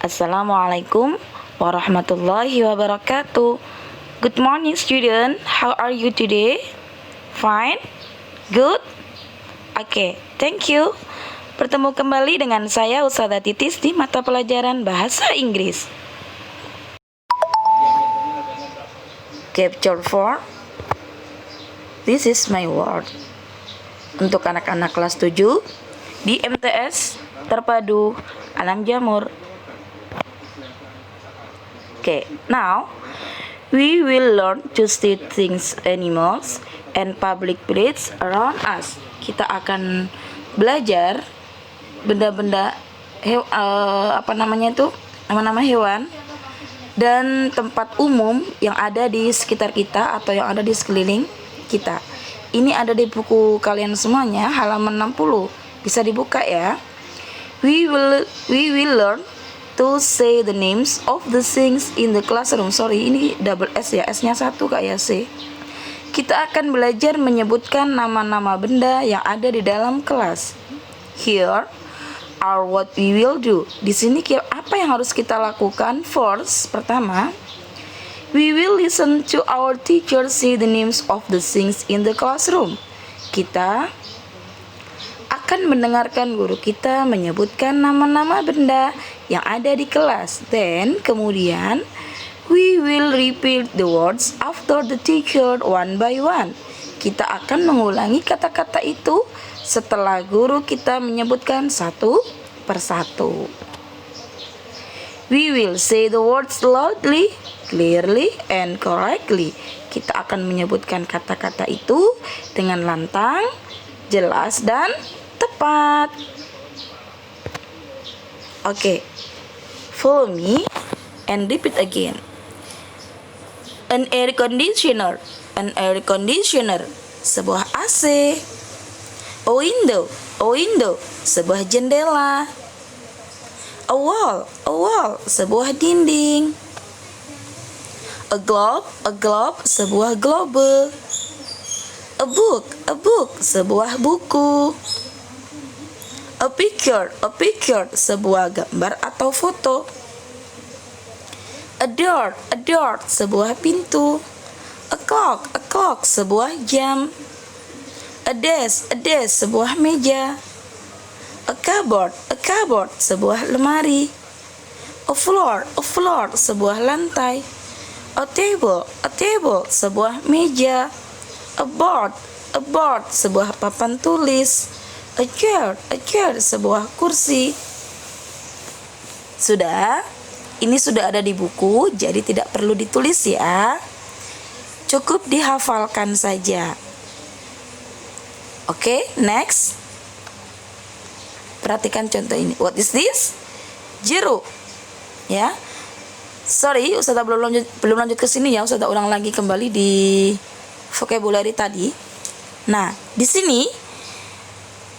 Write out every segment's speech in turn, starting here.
Assalamualaikum warahmatullahi wabarakatuh. Good morning student, how are you today? Fine? Good? Okay, thank you. Bertemu kembali dengan saya Ustazah Titis di mata pelajaran Bahasa Inggris. Chapter 4. This is my word. Untuk anak-anak kelas 7 di MTS Terpadu Alam Jamur. Okay, now we will learn to see things, animals, and public places around us. Kita akan belajar benda-benda nama-nama hewan dan tempat umum yang ada di sekitar kita atau yang ada di sekeliling kita. Ini ada di buku kalian semuanya, halaman 60. Bisa dibuka ya. We will learn to say the names of the things in the classroom. Sorry, ini double S ya, S-nya satu kayak C. Kita akan belajar menyebutkan nama-nama benda yang ada di dalam kelas. Here are what we will do. Di sini apa yang harus kita lakukan? First, pertama, we will listen to our teacher say the names of the things in the classroom. Kita akan mendengarkan guru kita menyebutkan nama-nama benda yang ada di kelas. Then, kemudian, we will repeat the words after the teacher one by one. Kita akan mengulangi kata-kata itu setelah guru kita menyebutkan satu persatu. We will say the words loudly, clearly, and correctly. Kita akan menyebutkan kata-kata itu dengan lantang, jelas, dan tepat. Okay, follow me and repeat again. An air conditioner, sebuah AC. A window, sebuah jendela. A wall, sebuah dinding. A globe, sebuah globe. A book, sebuah buku. A picture, sebuah gambar atau foto. A door, sebuah pintu. A clock, sebuah jam. A desk, sebuah meja. A cupboard, sebuah lemari. A floor, sebuah lantai. A table, sebuah meja. A board, sebuah papan tulis. A chair, sebuah kursi. Sudah? Ini sudah ada di buku, jadi tidak perlu ditulis ya. Cukup dihafalkan saja. Oke, next. Perhatikan contoh ini. What is this? Jeruk. Ya. Sorry, Ustazah belum lanjut ke sini ya. Ustazah ulang lagi kembali di vocabulary tadi. Nah, di sini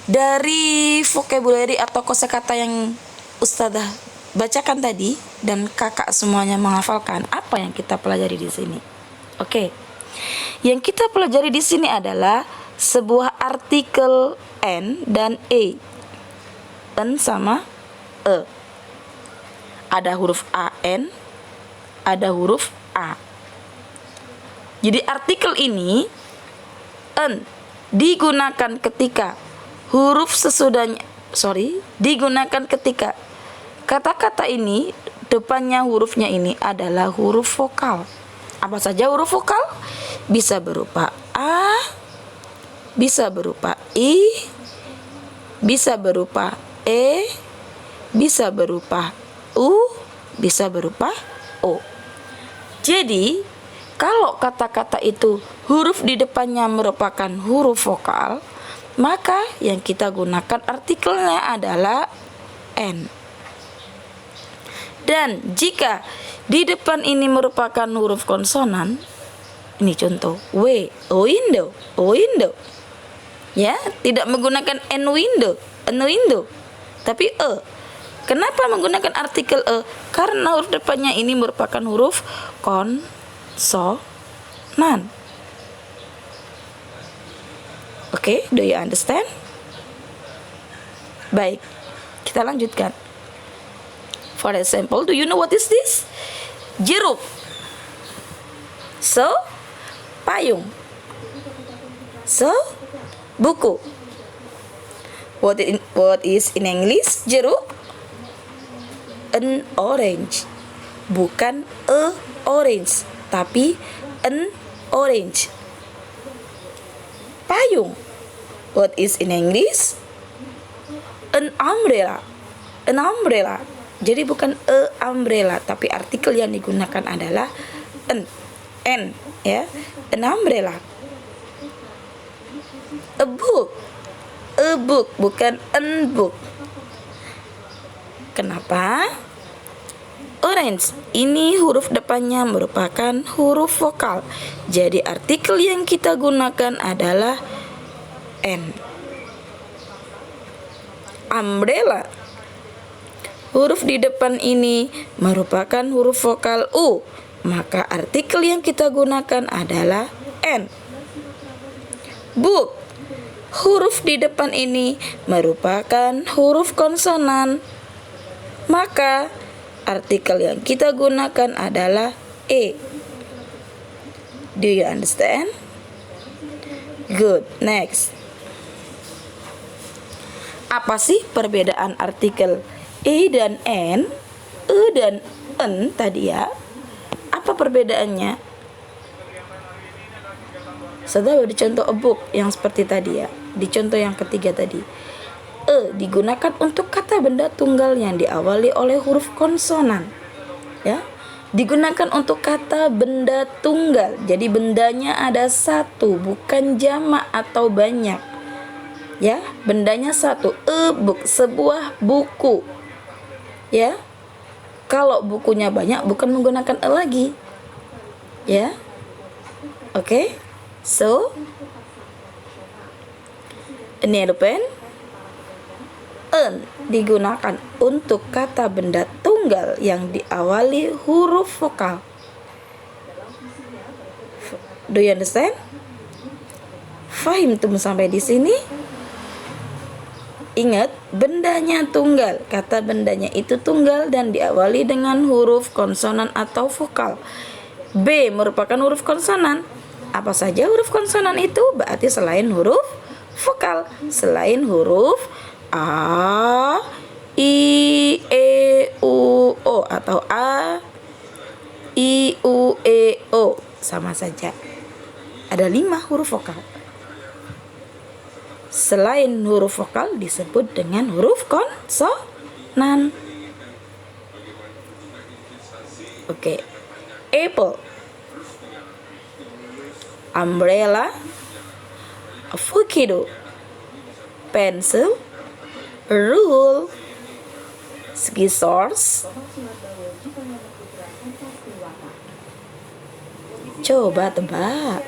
dari vocabulary atau kosakata yang Ustazah bacakan tadi dan kakak semuanya menghafalkan, apa yang kita pelajari di sini? Oke. Yang kita pelajari di sini adalah sebuah artikel N dan E. N sama E. Ada huruf AN, ada huruf A. Jadi artikel ini N digunakan ketika digunakan ketika kata-kata ini depannya hurufnya ini adalah huruf vokal. Apa saja huruf vokal? Bisa berupa A, bisa berupa I, bisa berupa E, bisa berupa U, bisa berupa O. Jadi, kalau kata-kata itu huruf di depannya merupakan huruf vokal, maka yang kita gunakan artikelnya adalah N. Dan jika di depan ini merupakan huruf konsonan, ini contoh W, window. Ya, tidak menggunakan N window, tapi E. Kenapa menggunakan artikel E? Karena huruf depannya ini merupakan huruf konsonan. Oke, do you understand? Baik, kita lanjutkan. For example, do you know what is this? Jeruk. So, payung. So, buku. What is in English jeruk? An orange. Bukan a orange, tapi an orange. Payung. What is in English? An umbrella. An umbrella. Jadi bukan a umbrella, tapi artikel yang digunakan adalah an. N, ya. An umbrella. A book. A book, bukan an book. Kenapa? Orange, ini huruf depannya merupakan huruf vokal. Jadi artikel yang kita gunakan adalah N. Umbrella, huruf di depan ini merupakan huruf vokal U. Maka artikel yang kita gunakan adalah N. Book, huruf di depan ini merupakan huruf konsonan. Maka artikel yang kita gunakan adalah E. Do you understand? Good. Next. Apa sih perbedaan artikel E dan N, E dan N tadi ya? Apa perbedaannya? Sudah di contoh a book yang seperti tadi ya. Di contoh yang ketiga tadi. E digunakan untuk kata benda tunggal yang diawali oleh huruf konsonan. Ya. Digunakan untuk kata benda tunggal. Jadi bendanya ada satu, bukan jamak atau banyak. Ya, bendanya satu. A book, sebuah buku. Ya. Kalau bukunya banyak bukan menggunakan e lagi. Ya. Oke. So, ini pen N digunakan untuk kata benda tunggal yang diawali huruf vokal. Do you understand? Fahim tuh sampai di sini? Ingat, bendanya tunggal. Kata bendanya itu tunggal dan diawali dengan huruf konsonan atau vokal. B merupakan huruf konsonan. Apa saja huruf konsonan itu? Berarti selain huruf vokal, selain huruf A, I, E, U, O atau A, I, U, E, O sama saja. Ada 5 huruf vokal. Selain huruf vokal disebut dengan huruf konsonan. Oke. Apple, umbrella, avocado, pencil, rule, scissors. Coba tebak,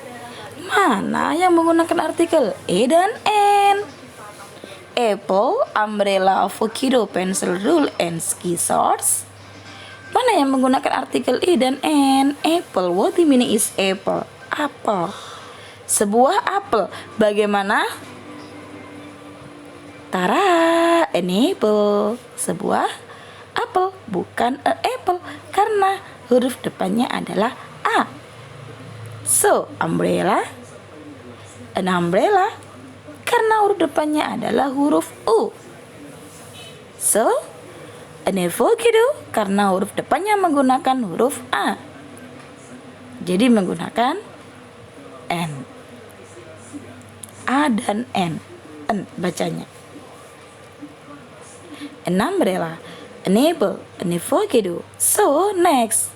mana yang menggunakan artikel E dan N? Apple, umbrella, avocado, pencil, rule, and scissors. Mana yang menggunakan artikel E dan N? Apple. What the meaning is apple? Apel. Sebuah apel. Bagaimana? Tara, an apple. Sebuah apel, bukan a apple, karena huruf depannya adalah A. So, umbrella, an umbrella, karena huruf depannya adalah huruf U. So, an avocado, karena huruf depannya menggunakan huruf A. Jadi menggunakan N. A dan N. N bacanya. An umbrella, an apple, an avocado. So, next.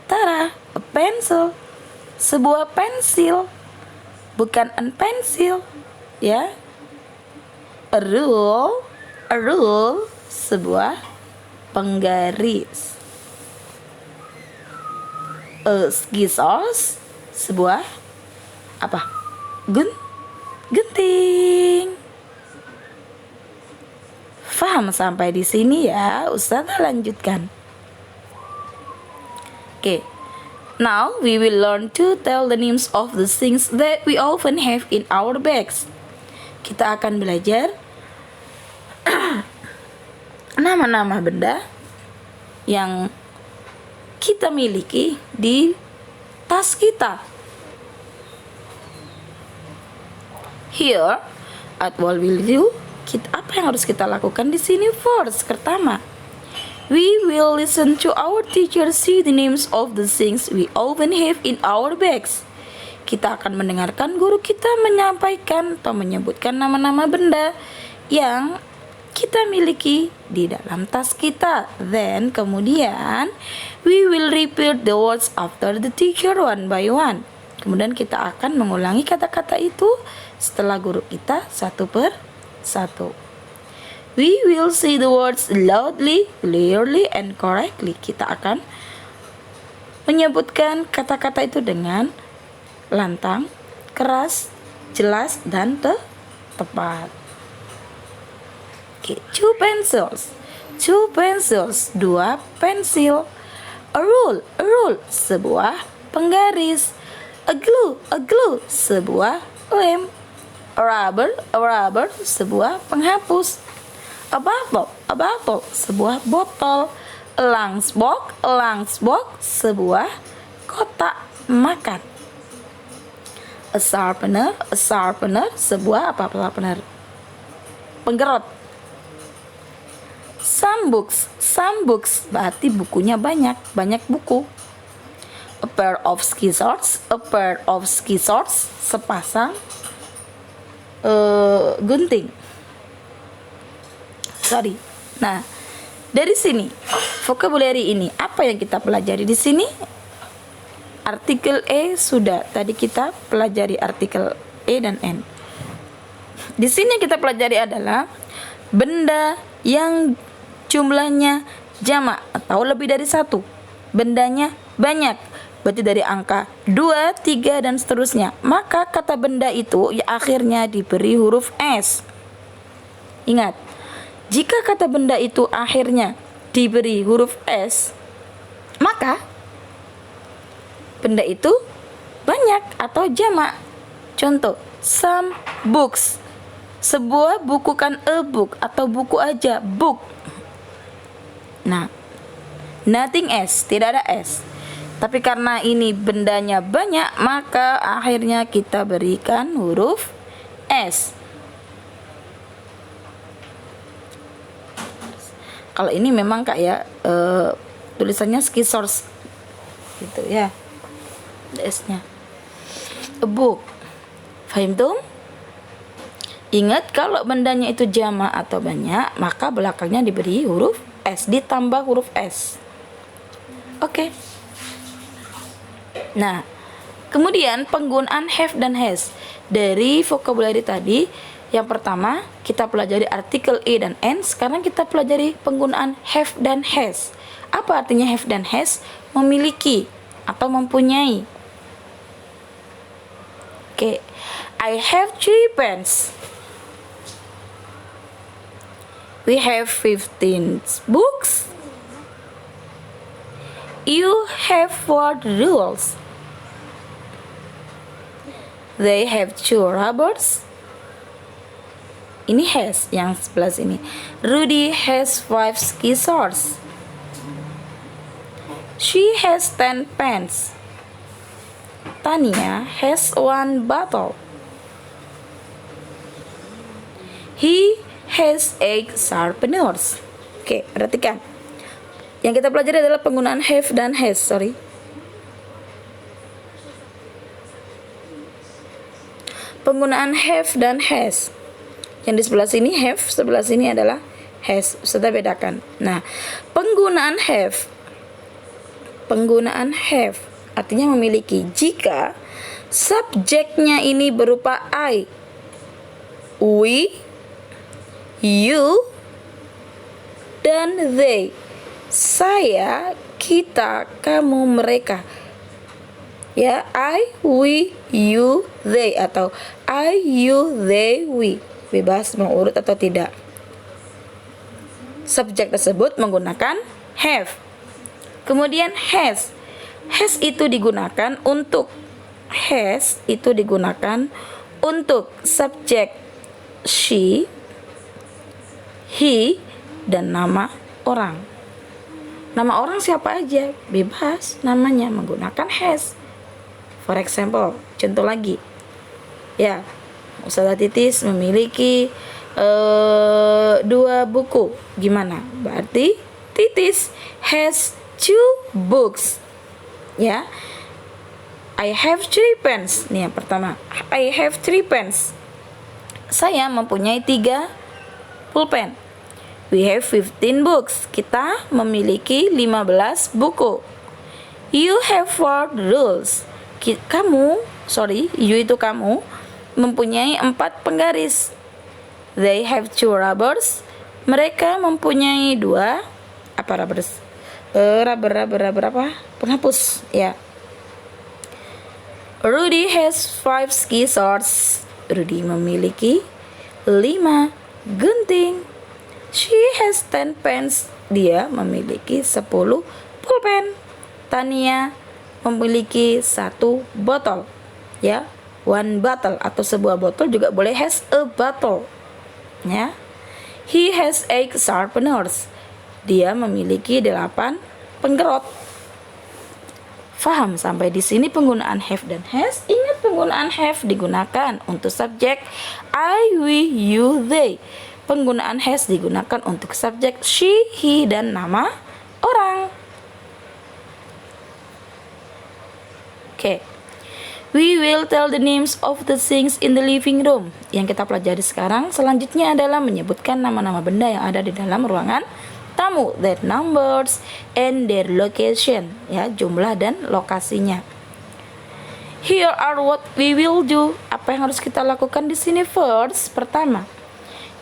Tara, a pencil. Sebuah pensil, bukan an pensil, ya. A rule, sebuah penggaris. A scissors, sebuah apa? Gunting. Faham sampai di sini ya? Ustazah lanjutkan. Okay. Now we will learn to tell the names of the things that we often have in our bags. Kita akan belajar nama-nama benda yang kita miliki di tas kita. Here, at what will you? Apa yang harus kita lakukan di sini? First, pertama, we will listen to our teacher see the names of the things we often have in our bags. Kita akan mendengarkan guru kita menyampaikan atau menyebutkan nama-nama benda yang kita miliki di dalam tas kita. Then, kemudian, we will repeat the words after the teacher one by one. Kemudian kita akan mengulangi kata-kata itu setelah guru kita satu per satu. We will say the words loudly, clearly, and correctly. Kita akan menyebutkan kata-kata itu dengan lantang, keras, jelas, dan tepat. Okay. Two pencils, dua pensil. A rule, sebuah penggaris. A glue, sebuah lem. A rubber, sebuah penghapus. A bottle, sebuah botol. A lunchbox, sebuah kotak makan. A sharpener, sebuah sharpener? Penggerot. Some books, berarti bukunya banyak buku. A pair of scissors, sepasang gunting. Nah, dari sini vocabulary ini apa yang kita pelajari di sini? Artikel E sudah tadi kita pelajari artikel E dan N. Di sini kita pelajari adalah benda yang jumlahnya jamak atau lebih dari satu. Bendanya banyak, berarti dari angka 2, 3, dan seterusnya. Maka kata benda itu ya akhirnya diberi huruf S. Ingat, jika kata benda itu akhirnya diberi huruf S, maka benda itu banyak atau jamak. Contoh, some books. Sebuah buku, kan a book, atau buku aja, book. Nah, nothing S, tidak ada S. Tapi karena ini bendanya banyak, maka akhirnya kita berikan huruf S. Kalau ini memang kayak tulisannya scissors gitu ya, S-nya. A book. Fahim tuh? Ingat, kalau bendanya itu jamak atau banyak, maka belakangnya diberi huruf S, ditambah huruf S. Oke. Nah, kemudian penggunaan have dan has. Dari vocabulary tadi, yang pertama kita pelajari artikel E dan N. Sekarang kita pelajari penggunaan have dan has. Apa artinya have dan has? Memiliki atau mempunyai. Oke. I have 3 pens. We have 15 books. You have 4 rules. They have 2 rubbers. Ini has, yang sebelah sini. Rudy has 5 scissors. She has 10 pens. Tania has 1 bottle. He has 8 sharpeners. Oke, perhatikan. Yang kita pelajari adalah penggunaan have dan has. Penggunaan have dan has. Yang di sebelah sini have, sebelah sini adalah has. Sudah bedakan. Nah, penggunaan have artinya memiliki jika subjeknya ini berupa I, we, you, dan they. Saya, kita, kamu, mereka. Ya, I, we, you, they, atau I, you, they, we. Bebas mau urut atau tidak. Subjek tersebut menggunakan have. Kemudian has. Has itu digunakan untuk subjek she, he, dan nama orang. Nama orang siapa aja, bebas namanya menggunakan has. For example, contoh lagi. Ya, Ustazah Titis memiliki 2 buku. Gimana? Berarti Titis has 2 books. Ya. I have 3 pens. Nih yang pertama. I have 3 pens. Saya mempunyai 3 pulpen. We have 15 books. Kita memiliki 15 buku. You have 4 rules. You itu kamu mempunyai 4 penggaris. They have 2 rubbers. Mereka mempunyai 2 apa rubbers? Rubber apa? Penghapus, ya. Rudy has 5 scissors. Rudy memiliki 5 gunting. She has 10 pens. Dia memiliki 10 pulpen. Tania memiliki 1 botol. Ya, 1 bottle atau sebuah botol juga boleh has a bottle. Ya. He has 8 sharpeners. Dia memiliki 8 penggerot. Faham sampai di sini penggunaan have dan has? Ingat penggunaan have digunakan untuk subjek I, we, you, they. Penggunaan has digunakan untuk subjek she, he, dan nama orang. Oke. We will tell the names of the things in the living room. Yang kita pelajari sekarang selanjutnya adalah menyebutkan nama-nama benda yang ada di dalam ruangan tamu, their numbers and their location, ya, jumlah dan lokasinya. Here are what we will do. Apa yang harus kita lakukan di sini? First, pertama,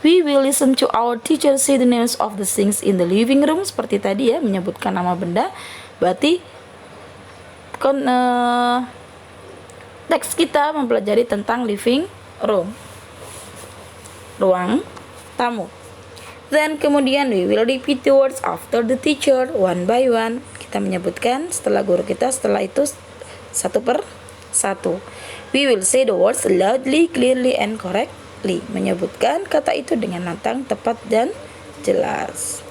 we will listen to our teacher say the names of the things in the living room. Seperti tadi ya, menyebutkan nama benda. Berarti teks kita mempelajari tentang living room, ruang tamu. Then kemudian we will repeat the words after the teacher one by one. Kita menyebutkan setelah guru kita, setelah itu satu per satu. We will say the words loudly, clearly, and correctly. Menyebutkan kata itu dengan lantang, tepat, dan jelas.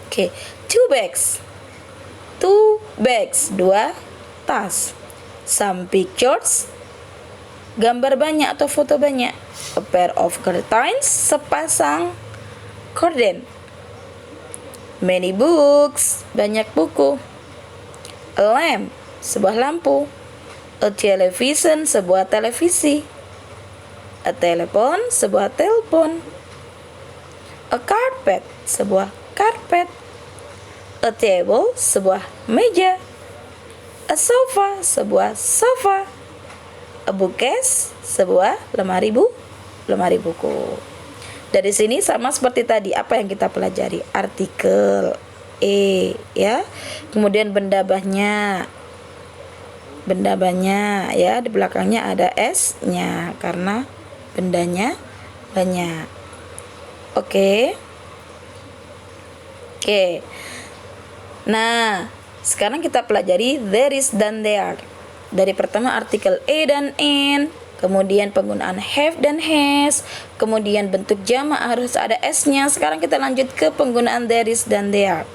Oke, 2 bags. 2 bags, 2 tas. Some pictures, gambar banyak atau foto banyak. A pair of curtains, sepasang korden. Many books, banyak buku. A lamp, sebuah lampu. A television, sebuah televisi. A telephone, sebuah telepon. A carpet, sebuah karpet. A table, sebuah meja. A sofa, sebuah sofa. A bookcase, sebuah lemari buku. Dari sini sama seperti tadi, apa yang kita pelajari? Artikel ya. Kemudian benda banyak ya, di belakangnya ada s-nya karena bendanya banyak. Oke. Nah, sekarang kita pelajari there is dan there. Dari pertama artikel a dan in, kemudian penggunaan have dan has, kemudian bentuk jamak harus ada s-nya. Sekarang kita lanjut ke penggunaan there is dan there.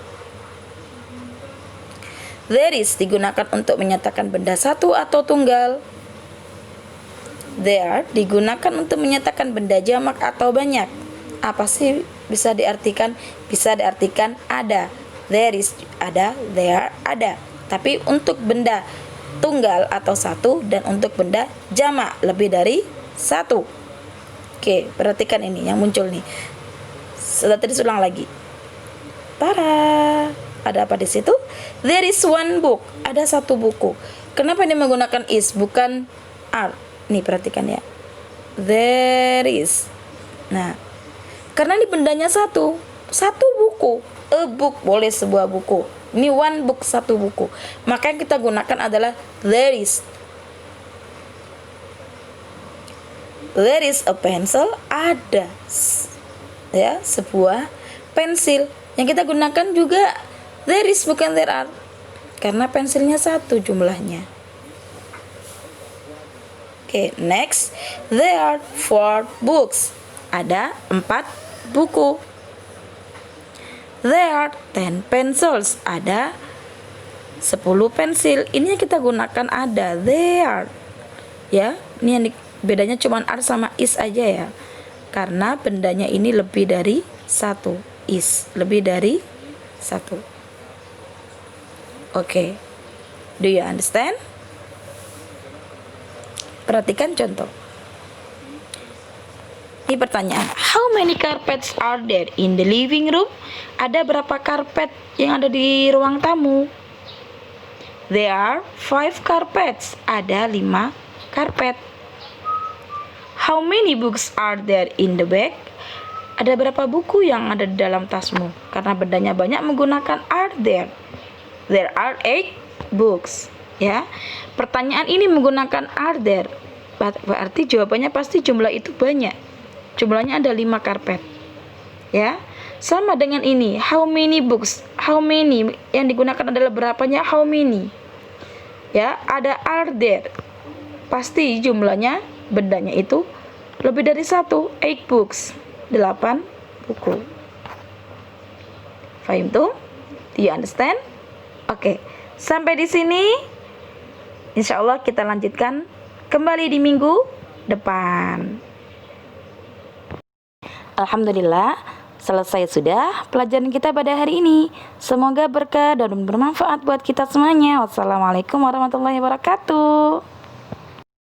There is digunakan untuk menyatakan benda satu atau tunggal. There digunakan untuk menyatakan benda jamak atau banyak. Apa sih bisa diartikan? Bisa diartikan ada. There is ada, there ada. Tapi untuk benda tunggal atau satu, dan untuk benda jamak lebih dari satu. Oke, perhatikan ini yang muncul nih. Sudah tadi ulang lagi. Tada. Ada apa di situ? There is one book. Ada satu buku. Kenapa ini menggunakan is bukan are? Nih perhatikan ya. There is. Nah, karena ini bendanya satu buku. A book boleh sebuah buku. Ini one book, satu buku. Maka yang kita gunakan adalah there is. There is a pencil, ada ya sebuah pensil. Yang kita gunakan juga there is bukan there are, karena pensilnya satu jumlahnya. Oke, next, there are 4 books. Ada 4 buku. There are 10 pencils. Ada 10 pensil. Ini yang kita gunakan ada. There. Ya, ini yang bedanya cuma are sama is aja ya. Karena bendanya ini lebih dari satu. Is, lebih dari satu. Oke. Do you understand? Perhatikan contoh. Ini pertanyaan. How many carpets are there in the living room? Ada berapa karpet yang ada di ruang tamu? There are 5 carpets. Ada 5 karpet. How many books are there in the bag? Ada berapa buku yang ada di dalam tasmu? Karena bendanya banyak menggunakan are there. There are 8 books. Ya. Pertanyaan ini menggunakan are there. Berarti jawabannya pasti jumlah itu banyak. Jumlahnya ada 5 karpet. Ya. Sama dengan ini, how many books? How many yang digunakan adalah berapanya? How many? Ya, ada are there. Pasti jumlahnya bendanya itu lebih dari 1, 8 books. 8 buku. Fahim tuh? Do you understand? Oke. Sampai di sini. Insya Allah kita lanjutkan kembali di minggu depan. Alhamdulillah, selesai sudah pelajaran kita pada hari ini. Semoga berkah dan bermanfaat buat kita semuanya. Wassalamualaikum warahmatullahi wabarakatuh.